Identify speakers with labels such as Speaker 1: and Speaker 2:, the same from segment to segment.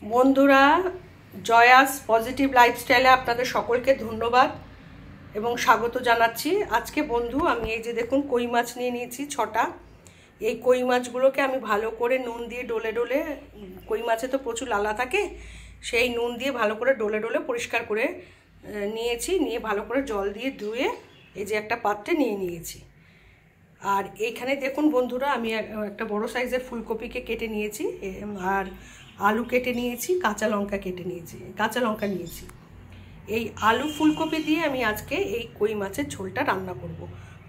Speaker 1: বন্ধুরা, জয়াস পজিটিভ লাইফস্টাইলে আপনাদের সকলকে ধন্যবাদ এবং স্বাগত জানাচ্ছি। আজকে বন্ধু আমি এই যে দেখুন কই মাছ নিয়ে নিয়েছি 6টা। এই কই মাছগুলোকে আমি ভালো করে নুন দিয়ে ডলে ডলে, কই মাছে তো প্রচুর লালা থাকে, সেই নুন দিয়ে ভালো করে ডলে ডলে পরিষ্কার করে নিয়েছি। নিয়ে ভালো করে জল দিয়ে ধুয়ে এই যে একটা পাত্রে নিয়ে নিয়েছি। আর এইখানে দেখুন বন্ধুরা, আমি একটা বড় সাইজের ফুলকপিকে কেটে নিয়েছি, আর আলু কেটে নিয়েছি, কাঁচা লঙ্কা নিয়েছি। এই আলু ফুলকপি দিয়ে আমি আজকে এই কই মাছের ঝোলটা রান্না করব।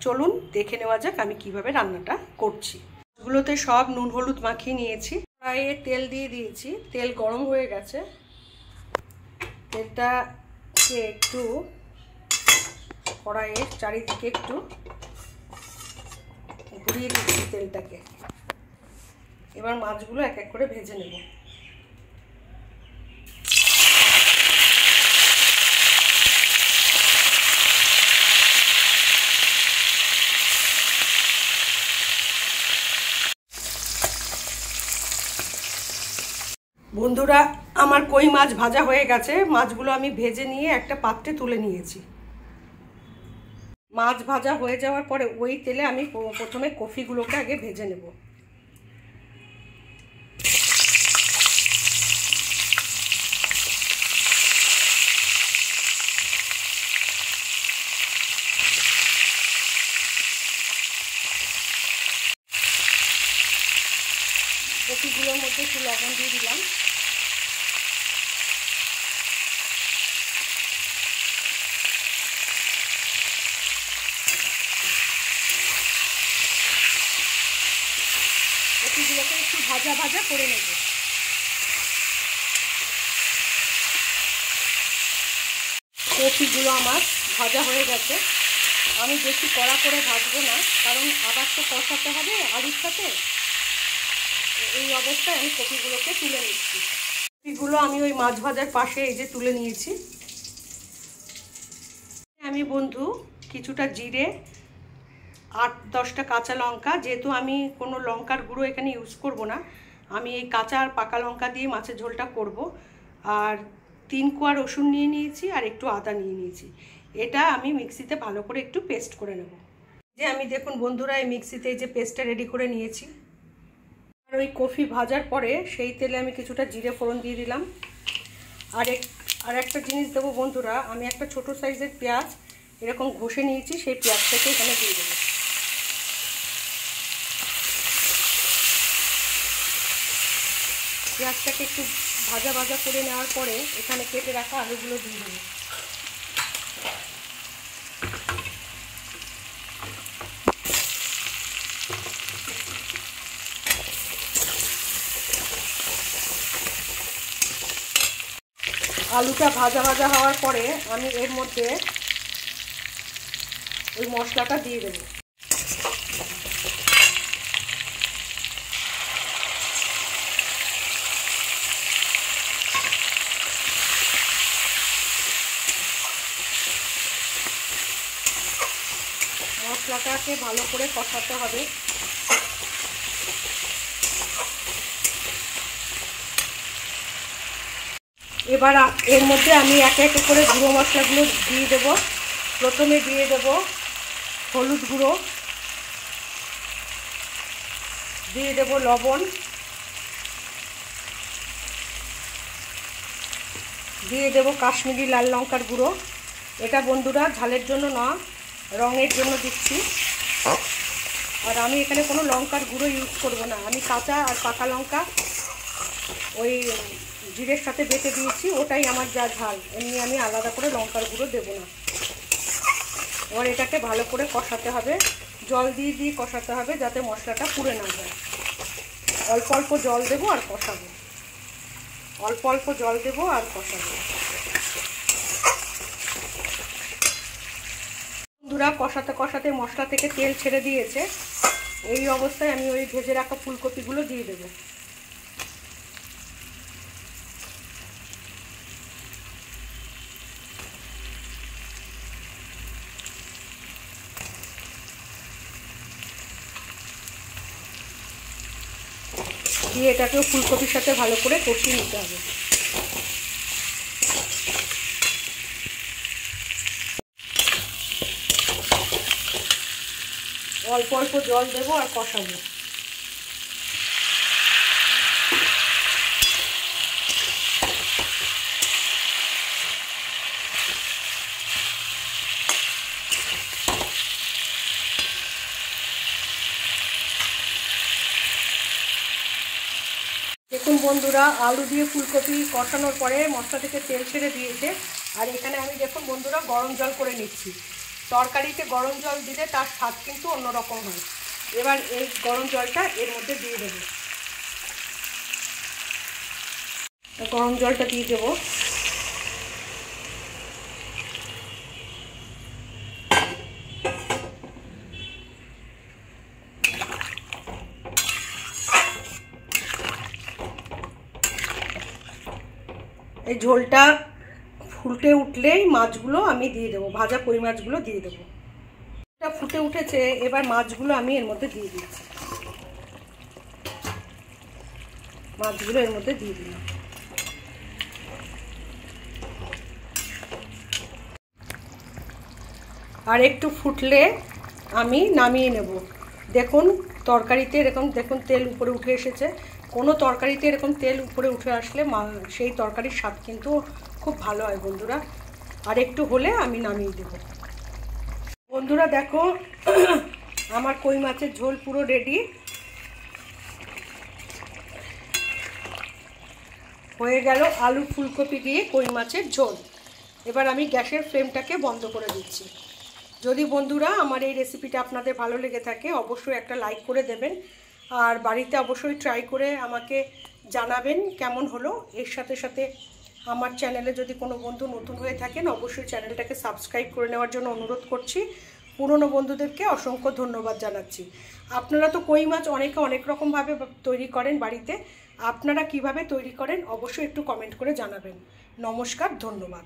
Speaker 1: চলুন দেখে নেওয়া যাক আমি কিভাবে রান্নাটা করছি। এগুলোতে সব নুন হলুদ মাখিয়ে নিয়েছি। কড়াইয়ে তেল দিয়ে দিয়েছি, তেল গরম হয়ে গেছে। তেলটাকে একটু কড়াইয়ের চারিদিকে একটু ঘুরিয়ে দিচ্ছি তেলটাকে। এবার মাছগুলো এক এক করে ভেজে নেব। বন্ধুরা, আমার কই মাছ ভাজা হয়ে গেছে। মাছগুলো আমি ভেজে নিয়ে একটা পাত্রে তুলে নিয়েছি। মাছ ভাজা হয়ে যাওয়ার পরে ওই তেলে আমি প্রথমে কফিগুলোকে আগে ভেজে নেব। কফিগুলোর মধ্যে একটু লবণ দিয়ে দিলাম। কফিগুলোকে একটু ভাজা ভাজা করে নেব। কফিগুলো আমার ভাজা হয়ে গেছে। আমি বেশি কড়া করে ভাজবো না, কারণ আবার তো কষাতে হবে আলুর সাথে। এই অবস্থায় আমি কপিগুলোকে তুলে নিচ্ছি। কপিগুলো আমি ওই মাছ ভাজার পাশে এই যে তুলে নিয়েছি। আমি বন্ধু কিছুটা জিরে, 8-10টা কাঁচা লঙ্কা, যেহেতু আমি কোনো লঙ্কার গুঁড়ো এখানে ইউজ করব না, আমি এই কাঁচা আর পাকা লঙ্কা দিয়ে মাছের ঝোলটা করব। আর 3 কোয়া রসুন নিয়ে নিয়েছি, আর একটু আদা নিয়ে নিয়েছি। এটা আমি মিক্সিতে ভালো করে একটু পেস্ট করে নেব। যে আমি দেখুন বন্ধুরা, এই মিক্সিতে এই যে পেস্টটা রেডি করে নিয়েছি। আর ওই কফি ভাজার পরে সেই তেলে আমি কিছুটা জিরে ফোড়ন দিয়ে দিলাম। আর একটা জিনিস দেবো বন্ধুরা, আমি একটা ছোট সাইজের পেঁয়াজ এরকম ঘষে নিয়েছি, সেই পেঁয়াজটাকে এখানে দিয়ে দেবো। পেঁয়াজটাকে একটু ভাজা ভাজা করে নেওয়ার পরে এখানে কেটে রাখা আলুগুলো দিয়ে দেবো। আলুটা ভাজা ভাজা হওয়ার পরে আমি এর মধ্যে ওই মশলাটা দিয়ে দেব। মশলাটাকে ভালো করে কষাতে হবে। এবার এর মধ্যে আমি একে একে করে গুঁড়ো মশলাগুলো দিয়ে দেব। প্রথমে দিয়ে দেব হলুদ গুঁড়ো, দিয়ে দেব লবণ, দিয়ে দেব কাশ্মীরি লাল লঙ্কার গুঁড়ো। এটা বন্ধুরা ঝালের জন্য না, রঙের জন্য দিচ্ছি। আর আমি এখানে কোনো লঙ্কার গুঁড়ো ইউজ করব না, আমি কাঁচা আর পাকা লঙ্কা ওই জিরের সাথে বেটে দিয়েছি, ওটাই আমার যা ঝাল। এমনি আমি আলাদা করে লঙ্কার গুঁড়ো দেবো না। এবার এটাকে ভালো করে কষাতে হবে, জল দিয়ে দিয়ে কষাতে হবে যাতে মশলাটা পুড়ে না যায়। অল্প অল্প জল দেবো আর কষাবো, অল্প অল্প জল দেবো আর কষাবো। বন্ধুরা, কষাতে কষাতে মশলা থেকে তেল ছেড়ে দিয়েছে। এই অবস্থায় আমি ওই ভেজে রাখা ফুলকপিগুলো দিয়ে দেবো। দিয়ে এটাকেও ফুলকপির সাথে ভালো করে কষিয়ে নিতে হবে। অল্প অল্প জল দেবো আর কষাবো। দেখুন বন্ধুরা, আলু দিয়ে ফুলকপি কষানোর পরে মশলা থেকে তেল ছেড়ে দিয়েছে। আর এখানে আমি দেখুন বন্ধুরা গরম জল করে নিচ্ছি। তরকারিতে গরম জল দিলে তার স্বাদ কিন্তু অন্যরকম হয়। এবার এই গরম জলটা এর মধ্যে দিয়ে দেবো। গরম জলটা দিয়ে দেবো। এই ঝোলটা ফুটে উঠলেই মাছগুলো আমি দিয়ে দেবো, ভাজা কই মাছগুলো দিয়ে দেবো। এটা ফুটে উঠেছে, এবার মাছগুলো আমি এর মধ্যে দিয়ে দিচ্ছি। মাছগুলো এর মধ্যে দিয়ে দিলাম। আর একটু ফুটলে আমি নামিয়ে নেব। দেখুন তরকারিতে এরকম দেখুন তেল উপরে উঠে এসেছে। কোনো তরকারিতে এরকম তেল উপরে উঠে আসলে সেই তরকারির স্বাদ কিন্তু খুব ভালো হয় বন্ধুরা। আর একটু হলে আমি নামিয়ে দেব। বন্ধুরা দেখো আমার কই মাছের ঝোল পুরো রেডি হয়ে গেল। আলু ফুলকপি দিয়ে কই মাছের ঝোল। এবার আমি গ্যাসের ফ্লেমটাকে বন্ধ করে দিচ্ছি। যদি বন্ধুরা আমার এই রেসিপিটা আপনাদের ভালো লেগে থাকে অবশ্যই একটা লাইক করে দেবেন। আর বাড়িতে অবশ্যই ট্রাই করে আমাকে জানাবেন কেমন হলো। এর সাথে সাথে আমার চ্যানেলে যদি কোনো বন্ধু নতুন হয়ে থাকেন অবশ্যই চ্যানেলটাকে সাবস্ক্রাইব করে নেওয়ার জন্য অনুরোধ করছি। পুরনো বন্ধুদেরকে অসংখ্য ধন্যবাদ জানাচ্ছি। আপনারা তো কই মাছ অনেকে অনেক রকমভাবে তৈরি করেন বাড়িতে। আপনারা কিভাবে তৈরি করেন অবশ্যই একটু কমেন্ট করে জানাবেন। নমস্কার, ধন্যবাদ।